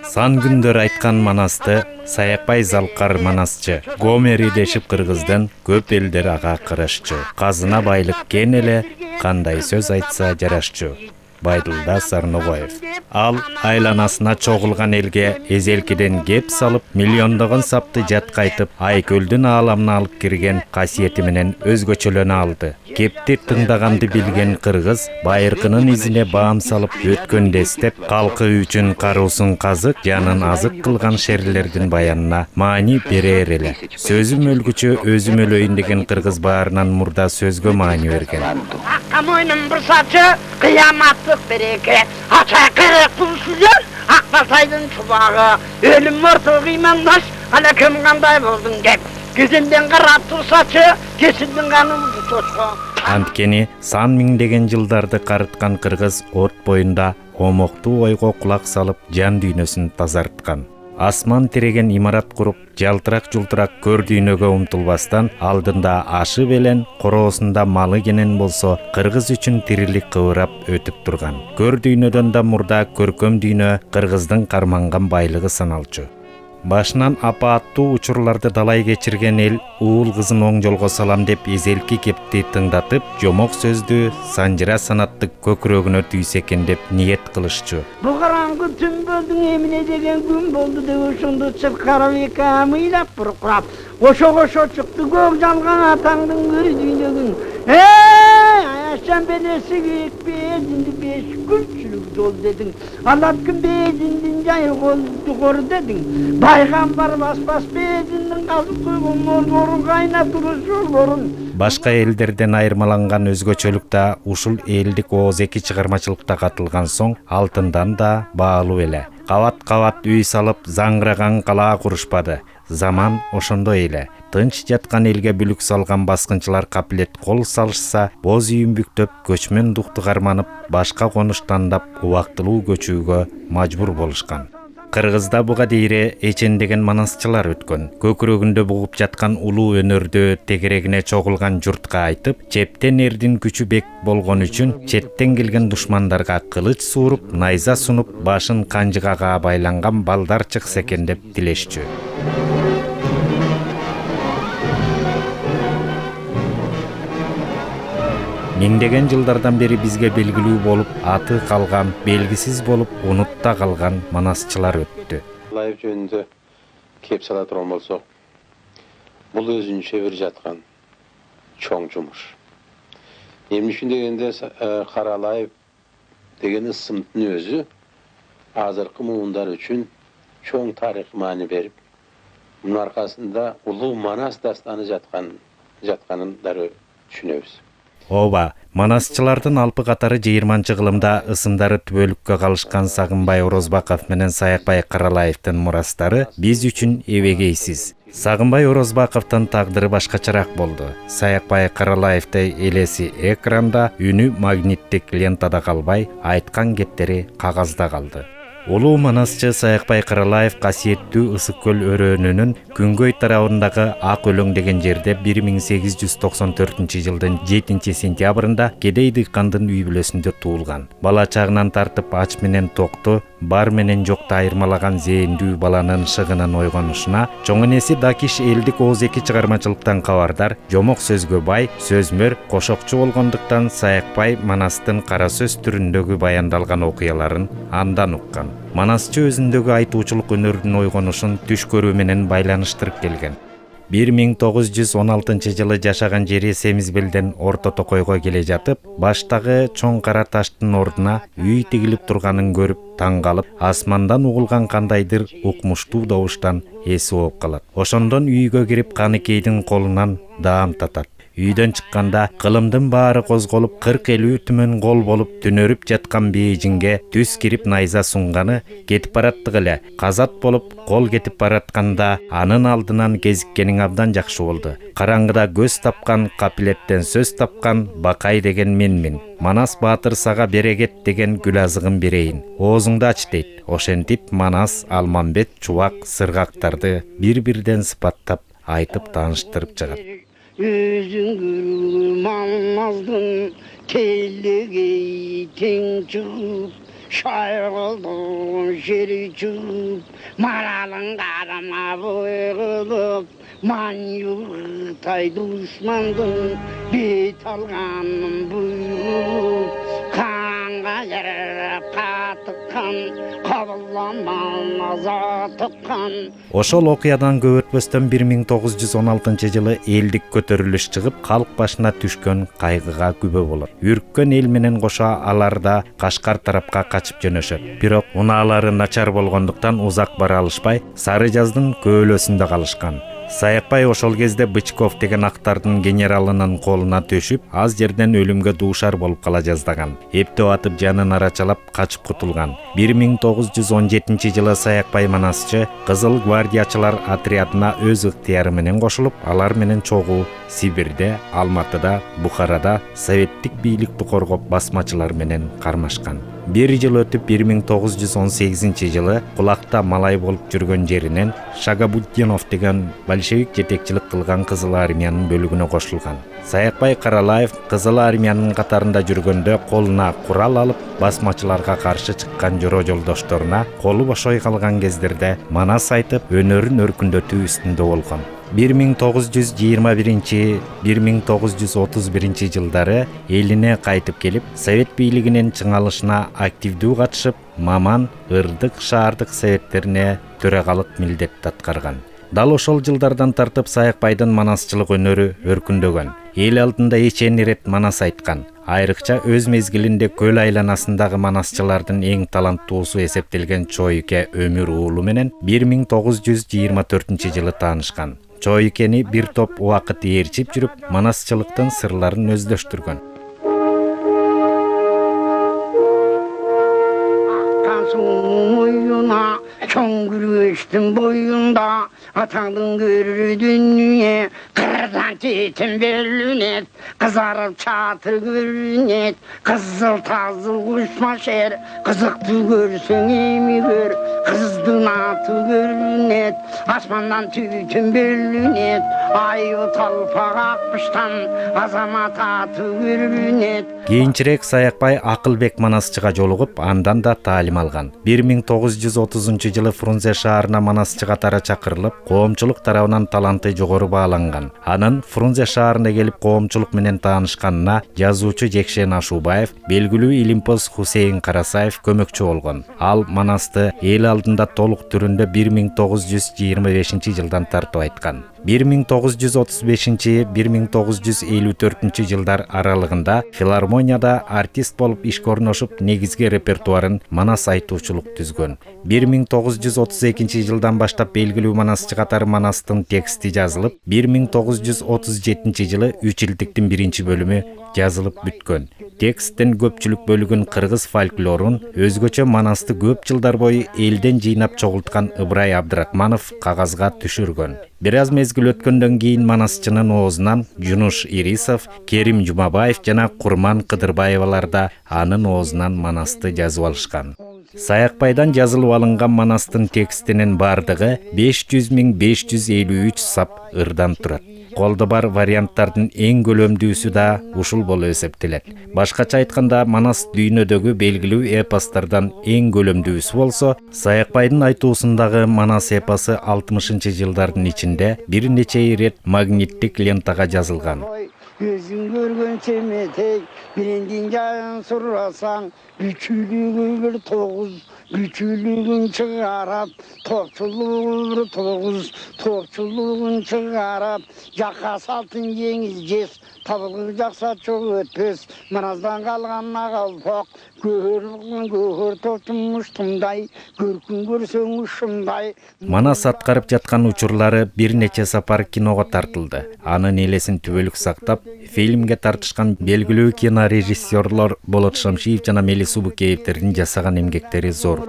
Сан күндөр айткан манасты Саякбай Залкар манасчы. Гомери дешип кыргыздын көп элдер ага кырышчы. Казына байлык кен эле, кандай сөз айтса жарашчы. Байдылда Сарногоев. Ал айланасына чогулган элге эзелкиден кеп салып, миллиондогон сапты жаткайтып, айкөлдүн ааламына алып кирген касиети менен өзгөчөлөнө алды. Кепти тыңдаганды билген кыргыз байыркынын изине баам салып өткөндө эстеп, калкы үчүн каруусун казык, жанын азык кылган шерлердин баянына маани берер эле. Сөзүм өлгүчө өзүм өлөйүн деген кыргыз баарынан мурда сөзгө маани берген. Камойнун бир сачы кыяматтык берекет. Ача керек булсузер, Акбасайдын чубагы. Өлүм морту кыймандаш, ана ким кандай болдуң деп. Көзүмдөн карап турсачы, кесилдин канын тутошко. Анткени сан миңдеген жылдарды карыткан кыргыз от боюнда омоктуу ойго кулак салып, жан дүйнөсүн тазарткан. Асман тиреген имарат куруп, жалтырак-жултурак көр дүйнөгө умтулбастан, алдында ашы белен, короосунда малы кенен болсо, кыргыз үчүн тирилик кыбырап өтүп турган. Көр дүйнөдөн да мурда көркөм дүйнө кыргыздын карманган байлыгы саналчу. Башынан апааттуу учурларды далай кечирген эл уул кызын оң жолго салам деп эзелки кепти тыңдатып, жомок сөздү, санжыра санатты көкүрөгүнө түйсө экен деп ниет кылышчу. Бу караңгы түн болдуң эмне деген күн болду деп ошондо чыккарып эки амыйлап буркурап, ошо чыкты көк жалган атаңдын көр дүйнөгүн. Аяшан белеси кийик безинди 5 күнчүлүк жол дедиң. Алат күн безиндин жайы кол дедиң. Пайгамбар баспас безиндин казып койгон мордорун кайнатыр жолдорун. Башка элдерден айырмаланган өзгөчөлүк да ушул элдик ооз эки чыгармачылыкта катылган соң алтындан да баалуу эле. Кабат-кабат үй салып заңгыраган калаа курушпады. Заман ошондой эле. Тынч жаткан элге бүлүк салган баскынчылар капилет кол салышса, боз үйүн бүктөп, көчмөн дукту карманып, башка конуш тандап, убактылуу көчүүгө мажбур болушкан. Кыргызда буга дейре эчендеген манасчылар өткөн. Көкүрөгүндө бугуп жаткан улуу өнөрдү тегерегине чогулган журтка айтып, чептен эрдин күчү бек болгон үчүн четтен келген душмандарга кылыч сууруп, найза сунуп, башын канжыгага байланган балдар чыкса экен деп тилешчү. Миңдеген жылдардан бери бизге белгилүү болуп, аты калган, белгисиз болуп, унутта калган манасчылар өттү. Лайф жөнүндө кеп сала турган болсок, бул өзүнчө бир жаткан чоң жумуш. Эмне үчүн дегенде Каралаев деген ысымдын өзү азыркы муундар үчүн чоң тарих маани берип, мунун аркасында улуу Манас дастаны жатканын дароо түшүнөбүз. Ооба, манасчылардын алпы катары 20-кылымда ысымдары түбөлүккө калышкан Сагынбай Орозбаков менен Саякбай Каралаевдин мурастары биз үчүн эбегейсиз. Сагынбай Орозбаковдун тагдыры башкачараак болду. Саякбай Каралаевдей элеси экранда, үнү магниттик лентада калбай, айткан кептери кагазда калды. Улуу манасчы Саякбай Каралаев касиеттүү Ысык көл өрөөнүнүн Күнгөй тарабындагы Ак Өлөң деген жерде 1894 жылдын 7 сентябрында кедей дыйкандын үй бүлөсүндө туулган. Бала чагынан тартып ач менен токту, бар менен жокту айырмалаган зээндүү баланын шыгынын ойгонушуна чоң энеси Дакиш элдик ооз эки чыгармачылыктан кабардар, жомок сөзгө бай, сөзмөр, кошокчу болгондуктан Саякбай Манастын кара сөз түрүндөгү баяндалган окуяларын андан уккан. Манасчы өзүндөгү айтуучулук өнөрүнүн ойгонушун түш көрүү менен байланыштырып келген. 1916 жылы жашаган жери Семизбелден Орто Токойго келе жатып, баштагы чоң кара таштын ордуна үй тигилип турганын көрүп, таң калып, асмандан угулган кандайдыр укмуштуу добуштан эси ооп калат. Ошондон үйгө кирип Каныкейдин колунан даам татат. Үйдөн чыкканда кылымдын баары козголуп, 40-50 түмөн кол болуп түнөрүп жаткан бейжинге түс кирип найза сунганы кетип бараттык эле. Казат болуп, кол кетип баратканда анын алдынан кезиккениң абдан жакшы болду. Караңгыда көз тапкан, капилеттен сөз тапкан Бакай деген менмин. Манас Баатыр сага берегет деген гүл азыгын берейин. Оозуңду ач дейт. Ошентип Манас, Алмамбет, Чубак сыргактарды бир-бирден сыпаттап айтып тааныштырып чыгат. Өзүң көргөн Манастын келеги тең чыгып, şair oldum şeri çıkıp maralın karama boyulup manyurtay düşmandın bit alganım buyurup kanga yerip katıkkan kabullanmam azatıkkan. Ошол окуядан көп өтпөстөн 1916-жылы элдик көтөрүлүш чыгып, калк башына түшкөн кайгыга күбө болот. Үрккөн эл менен кошо алар да Кашкар тарапка качып жөнөшөт. Бирок унаалары начар болгондуктан узак бара алышпай, Сары жаздын көөлөсүндө калышкан. Саякбай ошол кезде Бычков деген актардын генералынын колуна төшүп, аз жерден өлүмгө дуушар болуп кала жаздаган. Эптеп атып жанын арачалап качып кутулган. 1917-жылы Саякбай Манасчы Кызыл гвардиячылар отрядына өз ыктыяры менен кошулуп, алар менен чогуу Сибирде, Алматыда, Бухарада советтик бийликти коргоп басмачылар менен кармашкан. Бир жыл өтүп 1918-жылы Кулакта малай болуп жүргөн жеринен Шагабутдинов деген большевик жетекчилик кылган Кызыл армиянын бөлүгүнө кошулган. Саякбай Каралаев Кызыл армиянын катарында жүргөндө колуна курал алып, басмачыларга каршы чыккан жора жолдошторуна колу бошой калган кездерде Манас айтып, өнөрүн өркүндөтүү үстүндө болгон. 1921-1931 жылдары элине кайтып келип, совет бийлигинин чыңалышына активдүү катышып, Маман, Ырдык шаардык советтерине төрагалык милдет аткарган. Дал ошол жылдардан тартып Саякбайдын манасчылык өнөрү өркүндөгөн. Эл алдында эчен ирет Манас айткан. Айрыкча өз мезгилинде көл айланасындагы манасчылардын эң таланттуусу эсептелген Чоюке Өмүр уулу менен 1924-жылы таанышкан. Чоюкени бир топ убакыт ээрчип жүрүп, манасчылыктын сырларын өздөштүргөн. Çoğun güreştin boyunda atandın görür dünya kırdan titin belün et kızarıp çatır görün et kızıl tazıl kuşma şer kızıktı görsün emi gör kızdın atı görün et asmandan tütün belün et ayı talpak akmıştan azamat atı görün et. Keyinchirээк Саякбай Акылбек Манасчыга жолугуп, андан да таалим алган. 1930-жылы Фрунзе шаарына манасчы катары чакырылып, коомчулук тарабынан таланты жогору бааланган. Анын Фрунзе шаарына келип коомчулук менен таанышканына жазуучу Жекшен Ашубаев, белгилүү илимпоз Хусейин Карасаев көмөкчү болгон. Ал Манасты эл алдында толук түрүндө 1925-жылдан тартып айткан. 1935-1954 жылдар аралыгында филармонияда артист болуп иш көрнөшүп, негизги репертуарын Манас айтуучулук түзгөн. 1932 жылдан баштап белгилүү манасчы катары Манастын тексти жазылып, 1937 жылы 3 жылдыктын 1-бөлүмү жазылып бүткөн. Тексттин көпчүлүк бөлүгүн кыргыз фольклорун, өзгөчө Манасты көп жылдар бою элден жыйнап чогулткан Ыбрай Абдрахманов кагазга түшүргөн. Бир аз мезгил өткөндөн кийин манасчынын оозунан Жунуш Ирисов, Керим Жумабаев жана Курман Кыдырбаевалар да анын оозунан Манасты жазып алышкан. Саякбайдан жазылып алынган Манастын текстинин бардыгы 500.553 сап ырдан турат. Колдо бар варианттардын эң көлөмдүүсү да ушул болуп эсептелет. Башкача айтканда, Манас дүйнөдөгү белгилүү эпостардан эң көлөмдүүсү болсо, Саякбайдын айтуусундагы Манас эпосу 60-жылдардын ичинде бир нече ирет магниттик лентага жазылган. Gözün görgün çemetey, birindin jayın surrasan, güçülüğü bir toğuz, güçülüğün çıkarap, topçuluğu bir toğuz, topçuluğun çıkarap, jaka saltın yeniz jes, tabılgı jaksa çok ötpöz, Manazdan kalgan ağalpok, göhür topçumuştumday, görkün görsöň uşumday. Манас аткарып жаткан учурлары бир нече сапар киного тартылды. Анын элесин түбөлүк сактап, фильмге тартышкан белгилүү кинорежиссерлор Болот Шамшиев жана Мели Субукеевтердин жасаган эмгектери зор.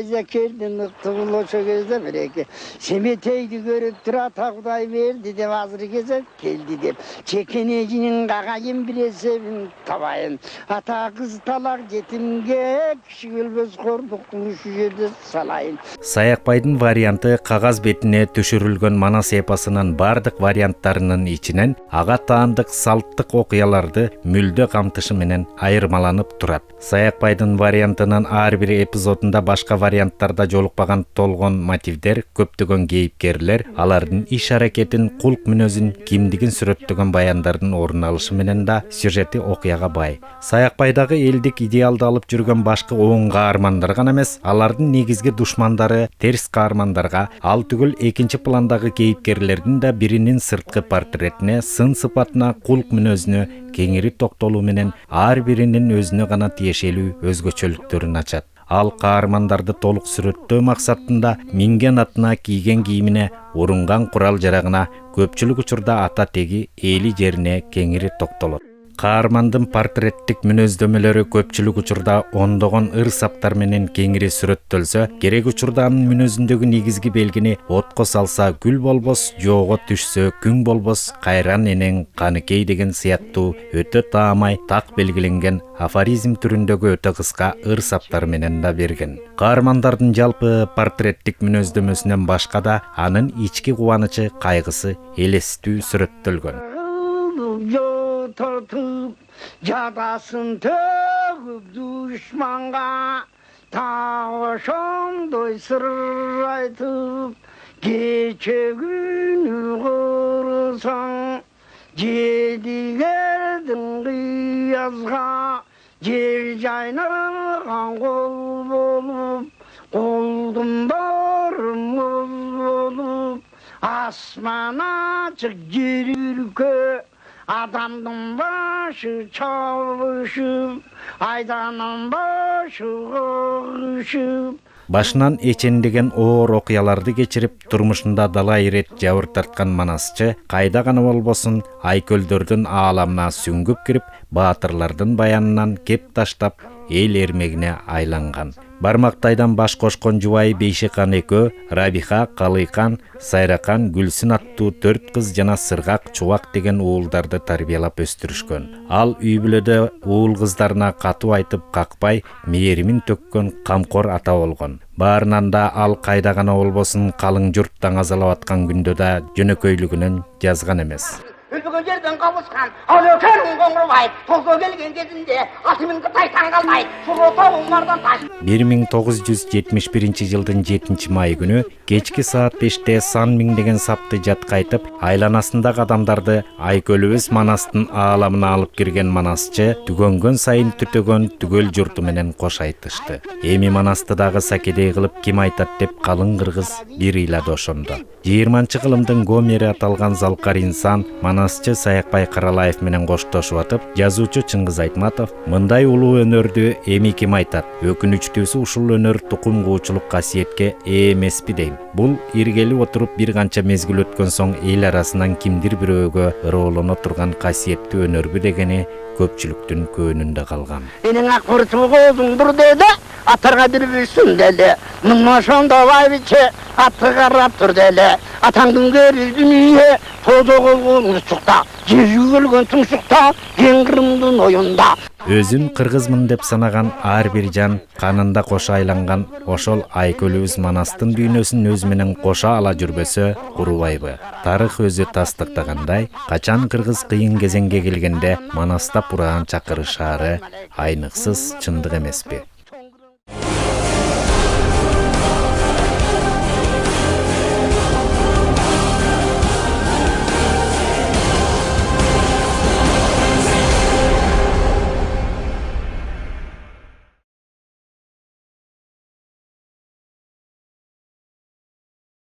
айза келдин ыктыгыл ошо кезде береке Семетейди көрүп тура Кудай берди деп азыр кезде келди деп чекенежинин кагайын бир эсебин табайын ата кыз талак жетимге киши өлбөс кордукту ушу жерде салайын. Саякбайдын варианты кагаз бетине түшүрүлгөн Манас эпосунун бардык варианттарынын ичинен ага таандык салттык окуяларды мүлдө камтышы менен айырмаланып турат. Саякбайдын вариантынын ар бир эпизодунда башка варианттарда жолукпаган толгон мотивдер, көптөгөн кейипкерлер, алардын иш аракетин, кулк мүнөзүн, кимдигин сүрөттөгөн баяндардын орун алышы менен да сюжети окуяга бай. Саякбайдагы элдик идеалды алып жүргөн башкы оң каармандар гана эмес, алардын негизги душмандары, терс каармандарга, ал түгүл экинчи пландагы кейипкерлердин да биринин сырткы портретине, сын сыпатына, кулк мүнөзүнө кеңири токтолуу менен ар биринин өзүнө гана тиешелүү өзгөчөлүктөрүн ачат. Ал каармандарды толук сүрөттөө максатында минген атына, кийген кийимине, урунган курал жарагына, көпчүлүк учурда ата теги, эли жерине кеңири токтолот. Каармандын портреттик мүнөздөмөлөрү көпчүлүк учурда ондогон ыр саптар менен кеңири сүрөттөлсө, керек учурда анын мүнөзүндөгү негизги белгини отко салса гүл болбос, жоого түшсө күң болбос, кайран энең каныкей деген сыяттуу өтө таамай так белгиленген афоризм түрүндөгү өтө кыска ыр саптар менен да берген. Каармандардын жалпы портреттик мүнөздөмөсүнөн башка да анын ички кубанычы, кайгысы элестүү сүрөттөлгөн. Tortup jadasın tövüp düşmanga Taşondoy sır aytıp Geçe günü kırsan Cedi geldin kıyazga Cer caynargan kol bolup Koldum barımız bolup Asman açık yer ülke Adamdın başı çalışıp, aydanın başı kırışıp. Башынан эчендеген оор окуяларды кечирип, турмушунда далай ирет жабыр тарткан Манасчы кайда гана болбосун айкөлдөрдүн ааламына сүңгүп кирип, баатырлардын баянынан кеп таштап, эл эрмегине айланган. Бармактайдан баш кошкон жубайы Бейшикан экөө, Рабиха, Калыйкан, Сайракан, Гүлсүн аттуу 4 кыз жана Сыргак, Чубак деген уулдарды тарбиялап өстүрүшкөн. Ал үй бүлөдө уул кыздарына катуу айтып какпай, мээримин төккөн камкор ата болгон. Баарынан да ал кайда гана болбосун калың журт даңазалап аткан күндө да жөнөкөйлүгүнөн жазган эмес. Ülbüğün yerden kavuşkan, alökerin koңурбай, tozgo kelgen кезинде, атымын Кытайдан калбай, шулуу тоолордон таш. 1971 жылдын 7-май күнү кечки саат 5-те сан миңдеген сапты жаткайтып, айланасындагы адамдарды айкөлүбүз Манастын ааламына алып кирген Манасчы түгөнгөн сайын түтөгөн түгөл журту менен кош айтышты. Эми Манасты дагы сакедей кылып ким айтат деп калың кыргыз бир ыйлады ошондо. 20-кылымдын Гомери аталган залкар инсан Манасчы Саякбай Каралаев менен коштошуп атып, жазуучу Чыңгыз Айтматов мындай улуу өнөрдү эми ким айтат? Өкүнүчтүүсү ушул өнөр тукум куучулук касиетке ээ эмеспи дейм. Бул иргелип отуруп бир канча мезгил өткөн соң эл арасынан кимдир бирөөгө ыроолоно турган касиеттүү өнөрбү дегени көпчүлүктүн көөнүндө калган. Менин ак бурчулгоодуңдур деди, атарга бир бүсүн деди. Мына ошондо байбиче атты карап тур деди. Атаңдын көрү дүнүйө тозо болгон урчукта, жери көлгөн тумшукта, Кеңгиримдин оюнда. Өзүн кыргызмын деп санаган ар бир жан канында кошо айланган ошол айкөлүбүз Манастын дүйнөсүн өз менен кошо ала жүрбөсө курубайбы? Тарых өзү тастыктагандай, качан кыргыз кыйын кезеңге келгенде Манаста пураан чакырышаары айныксыз чындык эмеспи?